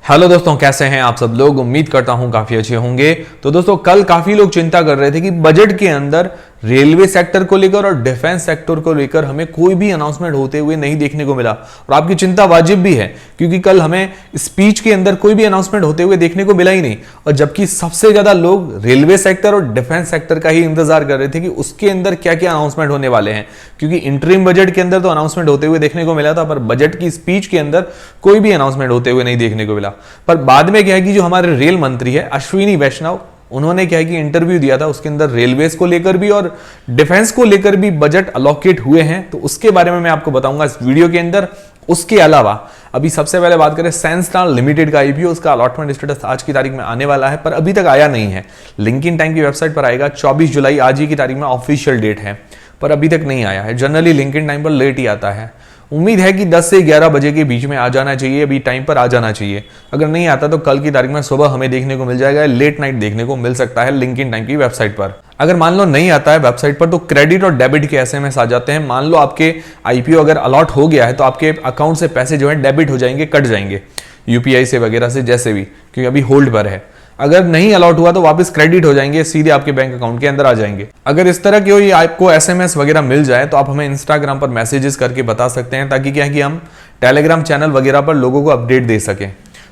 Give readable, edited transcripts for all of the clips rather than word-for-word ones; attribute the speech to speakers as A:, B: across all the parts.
A: Hello दोस्तों, कैसे हैं आप सब लोग। उम्मीद करता हूं काफी अच्छे होंगे। तो दोस्तों, कल काफी लोग चिंता कर रहे थे कि बजट के अंदर रेलवे सेक्टर को लेकर और डिफेंस सेक्टर को लेकर हमें कोई भी अनाउंसमेंट होते हुए नहीं देखने को मिला। और आपकी चिंता वाजिब भी है, क्योंकि कल हमें स्पीच के अंदर कोई भी अनाउंसमेंट होते हुए देखने को मिला ही नहीं। और जबकि सबसे ज्यादा लोग रेलवे सेक्टर और डिफेंस सेक्टर का ही इंतजार कर रहे थे कि उसके अंदर क्या क्या अनाउंसमेंट होने वाले हैं, क्योंकि इंटरिम बजट के अंदर तो अनाउंसमेंट होते हुए देखने को मिला था, पर बजट की स्पीच के अंदर कोई भी अनाउंसमेंट होते हुए नहीं देखने को मिला। पर बाद में क्या है कि जो हमारे रेल मंत्री है अश्विनी वैष्णव, उन्होंने क्या है कि इंटरव्यू दिया था, उसके अंदर रेलवेज को लेकर भी और डिफेंस को लेकर भी बजट अलोकेट हुए हैं। तो उसके बारे में मैं आपको बताऊंगा इस वीडियो के अंदर। उसके अलावा अभी सबसे पहले बात करें सेंसटार लिमिटेड का आईपीओ, उसका अलॉटमेंट स्टेटस आज की तारीख में आने वाला है, पर अभी तक आया नहीं है। लिंकिन टाइम की वेबसाइट पर आएगा 24 जुलाई, आज ही की तारीख में ऑफिशियल डेट है, पर अभी तक नहीं आया है। जनरली लिंकिन टाइम पर लेट ही आता है। उम्मीद है कि 10 से 11 बजे के बीच में आ जाना चाहिए, अभी टाइम पर आ जाना चाहिए। अगर नहीं आता तो कल की तारीख में सुबह हमें देखने को मिल जाएगा, लेट नाइट देखने को मिल सकता है लिंकिन टाइम की वेबसाइट पर। अगर मान लो नहीं आता है वेबसाइट पर, तो क्रेडिट और डेबिट के एसएमएस आ जाते हैं। मान लो आपके आईपीओ अगर अलॉट हो गया है तो आपके अकाउंट से पैसे जो है डेबिट हो जाएंगे, कट जाएंगे यूपीआई से वगैरह से, जैसे भी, क्योंकि अभी होल्ड पर है। अगर नहीं अलॉट हुआ तो वापस क्रेडिट हो जाएंगे, सीधे आपके बैंक अकाउंट के अंदर आ जाएंगे। अगर इस तरह की कोई आपको एसएमएस वगैरह मिल जाए तो आप हमें इंस्टाग्राम पर मैसेजेस करके बता सकते हैं, ताकि क्या है कि हम टेलीग्राम चैनल वगैरह पर लोगों को अपडेट दे सकें।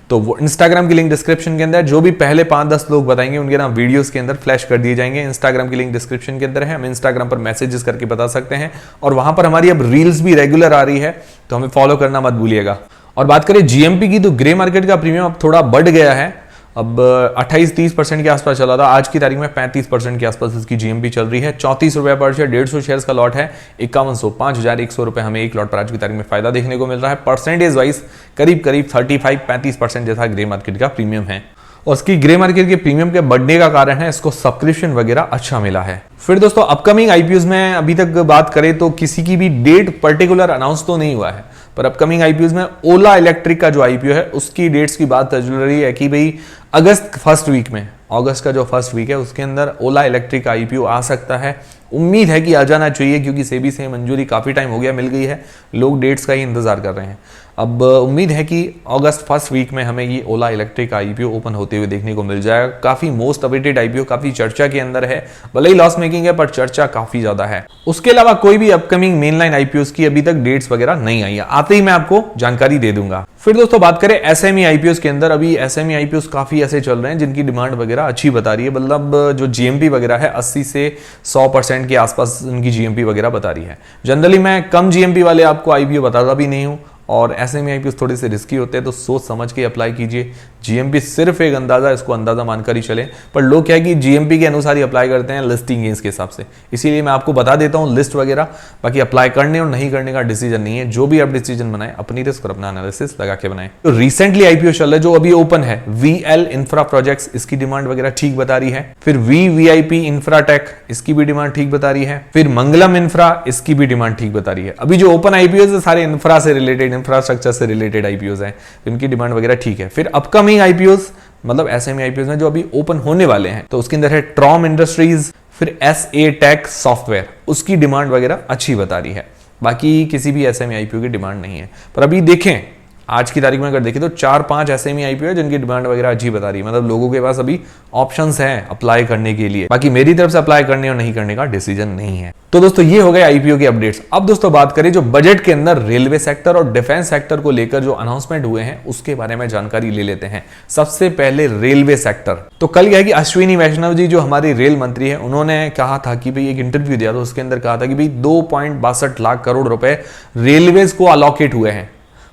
A: तो वो इंस्टाग्राम की लिंक डिस्क्रिप्शन के अंदर, जो भी पहले 5-10 लोग बताएंगे उनके नाम वीडियोस के अंदर फ्लैश कर दिए जाएंगे। इंस्टाग्राम की लिंक डिस्क्रिप्शन के अंदर है, हम इंस्टाग्राम पर मैसेजेस करके बता सकते हैं। और वहां पर हमारी अब रील्स भी रेगुलर आ रही है, तो हमें फॉलो करना मत भूलिएगा। और बात करें जीएमपी की, तो ग्रे मार्केट का प्रीमियम अब थोड़ा बढ़ गया है। अब 28-30% के आसपास चला था, आज की तारीख में 35% के आसपास इसकी जीएमपी चल रही है। 34 रुपए पर शेयर, 150 शेयर्स का लॉट है। 5100 5100 रुपए हमें एक लॉट पर आज की तारीख में फायदा देखने को मिल रहा है। परसेंटेज वाइज करीब 35-35% जैसा ग्रे मार्केट का प्रीमियम है। और उसकी ग्रे मार्केट के प्रीमियम के बढ़ने का कारण है इसको सब्सक्रिप्शन वगैरह अच्छा मिला है। फिर दोस्तों, अपकमिंग आईपीओज में अभी तक बात करें तो किसी की भी डेट पर्टिकुलर अनाउंस तो नहीं हुआ है, पर अपकमिंग आईपीओज में ओला इलेक्ट्रिक का जो आईपीओ है उसकी डेट्स की बात चल रही है कि भाई अगस्त फर्स्ट वीक में, अगस्त का जो फर्स्ट वीक है उसके अंदर ओला इलेक्ट्रिक का आईपीओ आ सकता है। उम्मीद है कि आ जाना चाहिए, क्योंकि सेबी से मंजूरी काफी टाइम हो गया, मिल गई है, लोग डेट्स का ही इंतजार कर रहे हैं। अब उम्मीद है कि अगस्त फर्स्ट वीक में हमें ये ओला इलेक्ट्रिक का आईपीओ ओपन होते हुए देखने को मिल जाएगा। काफी मोस्ट अवेटेड आईपीओ, काफी चर्चा के अंदर है, भले ही लॉस मेकिंग है पर चर्चा काफी ज्यादा है। उसके अलावा कोई भी अपकमिंग मेनलाइन आईपीओ की अभी तक डेट्स वगैरह नहीं आई है, आते ही मैं आपको जानकारी दे दूंगा। फिर दोस्तों, बात करें एसएमई आईपीओ के अंदर, अभी एसएमई आईपीओ काफी ऐसे चल रहे हैं जिनकी डिमांड वगैरह अच्छी बता रही है। मतलब जो जीएमपी वगैरह है 80 से 100% के आसपास उनकी जीएमपी वगैरह बता रही है। जनरली मैं कम जीएमपी वाले आपको आईपीओ बताता भी नहीं हूं, और एसएमई आईपीओ थोड़े से रिस्की होते हैं, तो सोच समझ के अप्लाई कीजिए। जीएमपी सिर्फ एक अंदाजा, इसको अंदाजा मानकर ही चले, पर लोग क्या है कि जीएमपी के अनुसार ही अप्लाई करते हैं लिस्टिंग गेन्स के हिसाब से। इसीलिए मैं आपको बता देता हूं लिस्ट वगैरह, बाकी अप्लाई करने और नहीं करने का डिसीजन नहीं है। जो भी आप डिसीजन बनाए अपनी रिस्क और अपना एनालिसिस लगा के बनाए। तो रिसेंटली आईपीओ चल रहा है जो अभी ओपन है, वीएल इंफ्रा प्रोजेक्ट्स, इसकी डिमांड वगैरह ठीक बता रही है। फिर वीवीआईपी इंफ्राटेक, इसकी भी डिमांड ठीक बता रही है। फिर मंगलम इंफ्रा, इसकी भी डिमांड ठीक बता रही है। अभी जो ओपन आईपीओ है सारे इंफ्रा से रिलेटेड, इंफ्रास्ट्रक्चर से रिलेटेड आईपीओ हैं, इनकी डिमांड वगैरह ठीक है। फिर अपकमिंग आईपीओस, मतलब एसएमई आईपीओस में जो अभी ओपन होने वाले हैं, तो उसके अंदर है ट्रॉम इंडस्ट्रीज, फिर एसए टेक सॉफ्टवेयर, उसकी डिमांड वगैरह अच्छी बता रही है। बाकी किसी भी एसएमई आईपीओ की डिमांड नहीं है। पर अभी देखें, आज की तारीख में अगर देखें तो 4-5 एसएमई आईपीओ है जिनकी डिमांड वगैरह अच्छी बता रही है। मतलब लोगों के पास अभी ऑप्शंस हैं अप्लाई करने के लिए। बाकी मेरी तरफ से अप्लाई करने और नहीं करने का डिसीजन नहीं है। तो दोस्तों, ये हो गए आईपीओ के अपडेट्स। अब दोस्तों बात करें जो बजट के अंदर रेलवे सेक्टर और डिफेंस सेक्टर को लेकर जो अनाउंसमेंट हुए हैं उसके बारे में जानकारी ले लेते हैं। सबसे पहले रेलवे सेक्टर। तो कल क्या है कि अश्विनी वैष्णव जी जो हमारी रेल मंत्री है, उन्होंने कहा था कि भाई, एक इंटरव्यू दिया था, उसके अंदर कहा था कि भाई 2.62 लाख करोड़ रुपए रेलवेज को अलॉकेट हुए हैं।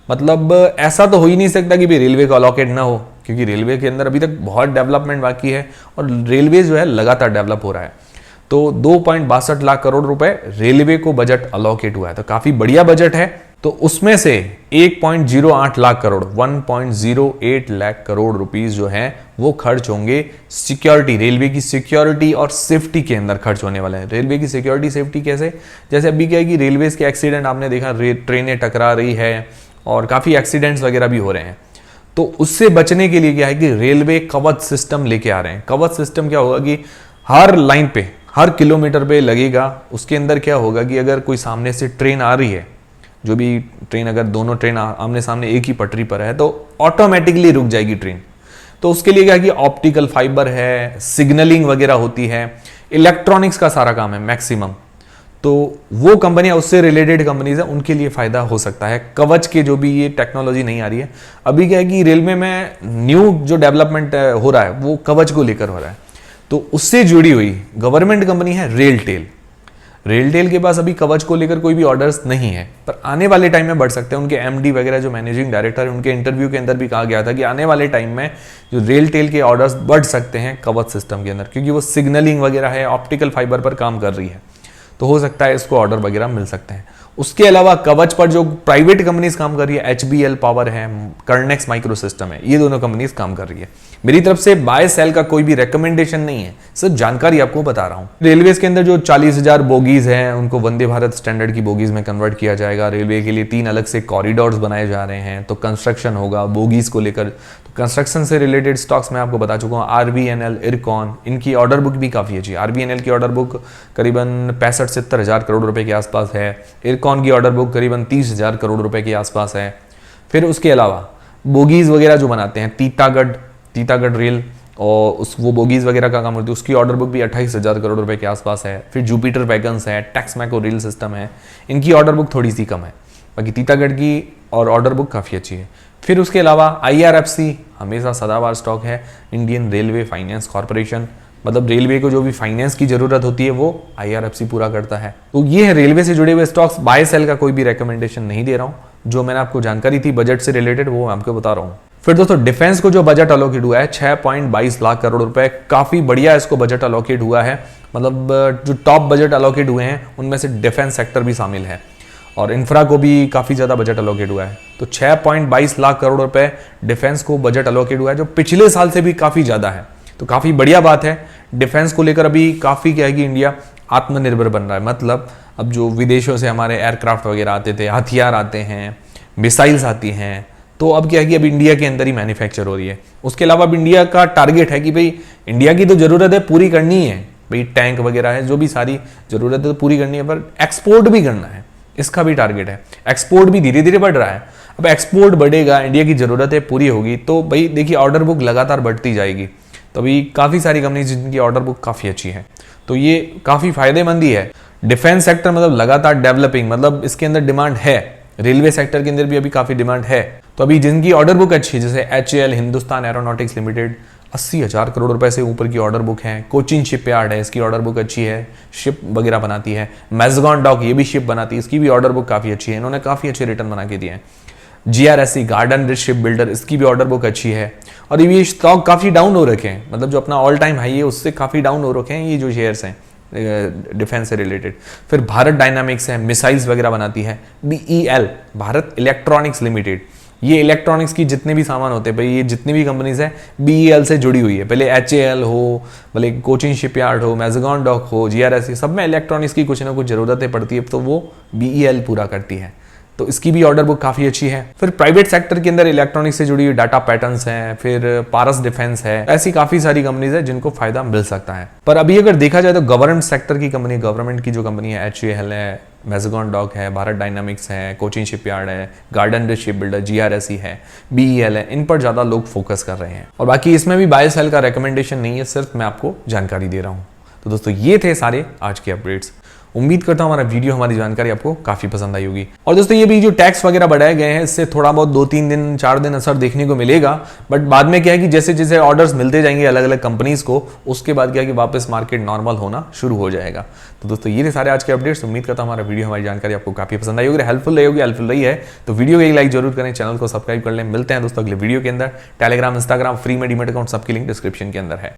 A: मतलब ऐसा तो हो ही नहीं सकता कि भाई रेलवे को अलॉकेट ना हो, क्योंकि रेलवे के अंदर अभी तक बहुत डेवलपमेंट बाकी है और रेलवे जो है लगातार डेवलप हो रहा है। तो 2.62 लाख करोड़ रुपए रेलवे को बजट अलॉकेट हुआ है, तो काफी बढ़िया बजट है। तो उसमें से 1.08 लाख करोड़, 1.08 लाख करोड़ रुपीस जो है वो खर्च होंगे सिक्योरिटी, रेलवे की सिक्योरिटी और सेफ्टी के अंदर खर्च होने वाले हैं। रेलवे की सिक्योरिटी सेफ्टी कैसे? जैसे अभी क्या है कि रेलवे के एक्सीडेंट आपने देखा, ट्रेनें टकरा रही है और काफी एक्सीडेंट्स वगैरह भी हो रहे हैं। तो उससे बचने के लिए क्या है कि रेलवे कवच सिस्टम लेके आ रहे हैं। कवच सिस्टम क्या होगा कि हर लाइन पे, हर किलोमीटर पे लगेगा। उसके अंदर क्या होगा कि अगर कोई सामने से ट्रेन आ रही है जो भी ट्रेन, अगर दोनों ट्रेन आमने सामने एक ही पटरी पर है तो ऑटोमेटिकली रुक जाएगी ट्रेन। तो उसके लिए क्या है कि ऑप्टिकल फाइबर है, सिग्नलिंग वगैरह होती है, इलेक्ट्रॉनिक्स का सारा काम है मैक्सिमम। तो वो कंपनियां, उससे रिलेटेड कंपनीज है, उनके लिए फायदा हो सकता है। कवच के जो भी ये टेक्नोलॉजी नहीं आ रही है अभी, क्या है कि रेलवे में न्यू जो डेवलपमेंट हो रहा है वो कवच को लेकर हो रहा है, तो उससे जुड़ी हुई गवर्नमेंट कंपनी है रेलटेल। रेलटेल के पास अभी कवच को लेकर कोई भी ऑर्डर्स नहीं है, पर आने वाले टाइम में बढ़ सकते हैं। उनके एमडी वगैरह जो मैनेजिंग डायरेक्टर है, उनके इंटरव्यू के अंदर भी कहा गया था कि आने वाले टाइम में जो रेलटेल के ऑर्डर्स बढ़ सकते हैं कवच सिस्टम के अंदर, क्योंकि वो सिग्नलिंग वगैरह है, ऑप्टिकल फाइबर पर काम कर रही है, तो हो सकता है इसको ऑर्डर वगैरह मिल सकते हैं। उसके अलावा कवच पर जो प्राइवेट कंपनीज काम कर रही है, HBL पावर है, कर्नेक्स माइक्रो सिस्टम है, ये दोनों कंपनीज काम कर रही है। मेरी तरफ से बाय सेल का कोई भी रेकमेंडेशन नहीं है, सिर्फ जानकारी आपको बता रहा हूं। रेलवे के अंदर जो 40,000 बोगीज हैं उनको वंदे भारत स्टैंडर्ड की बोगीज में कन्वर्ट किया जाएगा। रेलवे के लिए 3 अलग से कॉरिडोर्स बनाए जा रहे हैं, तो कंस्ट्रक्शन होगा बोगीज को लेकर। तो कंस्ट्रक्शन से रिलेटेड स्टॉक्स मैं आपको बता चुका हूँ। RVNL, इरकॉन, इनकी ऑर्डर बुक भी काफी अच्छी है। RVNL की ऑर्डर बुक करीबन 65-70 हजार करोड़ रुपए के आसपास है। इरकॉन की ऑर्डर बुक करीबन 30,000 करोड़ रुपए के आसपास है। फिर उसके अलावा बोगीज वगैरह जो बनाते हैं, तीतागढ़ रेल और वो बोगीज वगैरह का काम होती है, उसकी ऑर्डर बुक भी 28,000 करोड़ रुपए के आसपास है। फिर जुपिटर वैगन्स है, टैक्समैको रेल सिस्टम है, इनकी ऑर्डर बुक थोड़ी सी कम है। बाकी तीतागढ़ की और ऑर्डर बुक काफ़ी अच्छी है। फिर उसके अलावा IRFC हमेशा सदाबहार स्टॉक है, इंडियन रेलवे फाइनेंस कॉर्पोरेशन, मतलब रेलवे को जो भी फाइनेंस की जरूरत होती है वो IRFC पूरा करता है। तो ये है रेलवे से जुड़े हुए स्टॉक्स। बाय सेल का कोई भी रेकमेंडेशन नहीं दे रहा हूँ, जो मैंने आपको जानकारी थी बजट से रिलेटेड वो मैं आपको बता रहा हूँ। फिर दोस्तों डिफेंस को जो बजट अलोकेट हुआ है 6.22 लाख करोड़ रुपए, काफी बढ़िया इसको बजट अलोकेट हुआ है। मतलब जो टॉप बजट अलोकेट हुए हैं उनमें से डिफेंस सेक्टर भी शामिल है, और इंफ्रा को भी काफी ज्यादा बजट अलोकेट हुआ है। तो 6.22 लाख करोड़ रुपए डिफेंस को बजट अलोकेट हुआ है, जो पिछले साल से भी काफी ज्यादा है। तो काफी बढ़िया बात है। डिफेंस को लेकर अभी काफी क्या है कि इंडिया आत्मनिर्भर बन रहा है। मतलब अब जो विदेशों से हमारे एयरक्राफ्ट वगैरह आते थे, हथियार आते हैं, मिसाइल्स आती हैं, तो अब क्या है कि अब इंडिया के अंदर ही मैन्युफैक्चर हो रही है। उसके अलावा अब इंडिया का टारगेट है कि भाई इंडिया की तो जरूरत है पूरी करनी है, भाई टैंक वगैरह है, जो भी सारी जरूरत है तो पूरी करनी है, पर एक्सपोर्ट भी करना है, इसका भी टारगेट है। एक्सपोर्ट भी धीरे धीरे बढ़ रहा है। अब एक्सपोर्ट बढ़ेगा, इंडिया की जरूरतें पूरी होगी, तो भाई देखिए ऑर्डर बुक लगातार बढ़ती जाएगी। तो अभी काफी सारी कंपनी जिनकी ऑर्डर बुक काफी अच्छी है, तो ये काफी फायदेमंद ही है। डिफेंस सेक्टर मतलब लगातार डेवलपिंग, मतलब इसके अंदर डिमांड है। रेलवे सेक्टर के अंदर भी अभी काफी डिमांड है। तो अभी जिनकी ऑर्डर बुक अच्छी है, जैसे HAL Hindustan aeronautics limited 80,000 crore रुपए से ऊपर की ऑर्डर बुक है। कोचिन शिपयार्ड है, इसकी ऑर्डर बुक अच्छी है, शिप वगैरह बनाती है। मैज़गान डॉक ये भी शिप बनाती है, इसकी भी ऑर्डर बुक काफी अच्छी है, इन्होंने काफी अच्छे रिटर्न बना के दिए हैं। GRSE garden rich ship builder, इसकी भी ऑर्डर बुक अच्छी है। और ये स्टॉक काफी डाउन हो रखे हैं, मतलब जो अपना ऑल टाइम हाई है उससे काफी डाउन हो रखे हैं ये जो शेयर्स हैं डिफेंस से रिलेटेड। फिर भारत डायनामिक्स है, मिसाइल्स वगैरह बनाती है। BEL भारत इलेक्ट्रॉनिक्स लिमिटेड, ये इलेक्ट्रॉनिक्स की जितने भी सामान होते हैं भाई, ये जितनी भी कंपनीज है BEL से जुड़ी हुई है। पहले HAL हो, भले कोचिन शिपयार्ड हो, मैज़गान डॉक हो, GRSE, सब में इलेक्ट्रॉनिक्स की कुछ ना कुछ जरूरतें पड़ती है, तो वो BEL पूरा करती है। तो इसकी भी ऑर्डर बुक काफी अच्छी है। फिर प्राइवेट सेक्टर के अंदर इलेक्ट्रॉनिक्स से जुड़ी हुई डाटा पैटर्न्स हैं, फिर पारस डिफेंस है, ऐसी काफी सारी कंपनीज है जिनको फायदा मिल सकता है। पर अभी अगर देखा जाए तो गवर्नमेंट सेक्टर की कंपनी, गवर्नमेंट की जो कंपनी है HAL है, मैज़गान डॉक है, भारत डायनामिक्स है, कोचिन शिपयार्ड है, garden rich ship builder, GRSE है, BEL है, इन पर ज्यादा लोग फोकस कर रहे हैं। और बाकी इसमें भी बाय सेल का रिकमेंडेशन नहीं है, सिर्फ मैं आपको जानकारी दे रहा हूँ। तो दोस्तों ये थे सारे आज के अपडेट्स। उम्मीद करता हूं हमारा वीडियो, हमारी जानकारी आपको काफी पसंद आई होगी। और दोस्तों ये भी जो टैक्स वगैरह बढ़ाए गए हैं, इससे थोड़ा बहुत 2-3 दिन 4 दिन असर देखने को मिलेगा, बट बाद में क्या है कि जैसे जैसे ऑर्डर्स मिलते जाएंगे अलग अलग कंपनीज को, उसके बाद क्या है कि वापस मार्केट नॉर्मल होना शुरू हो जाएगा। तो दोस्तों ये थे सारे आज के अपडेट्स। उम्मीद करता हूं हमारा वीडियो, हमारी जानकारी आपको काफी पसंद आई होगी, हेल्पफुल रही है तो वीडियो को एक लाइक जरूर करें, चैनल को सब्सक्राइब कर लें। मिलते हैं दोस्तों अगले वीडियो के अंदर। टेलीग्राम, इंस्टाग्राम फ्री में डीमैट अकाउंट सबकी लिंक डिस्क्रिप्शन के अंदर है।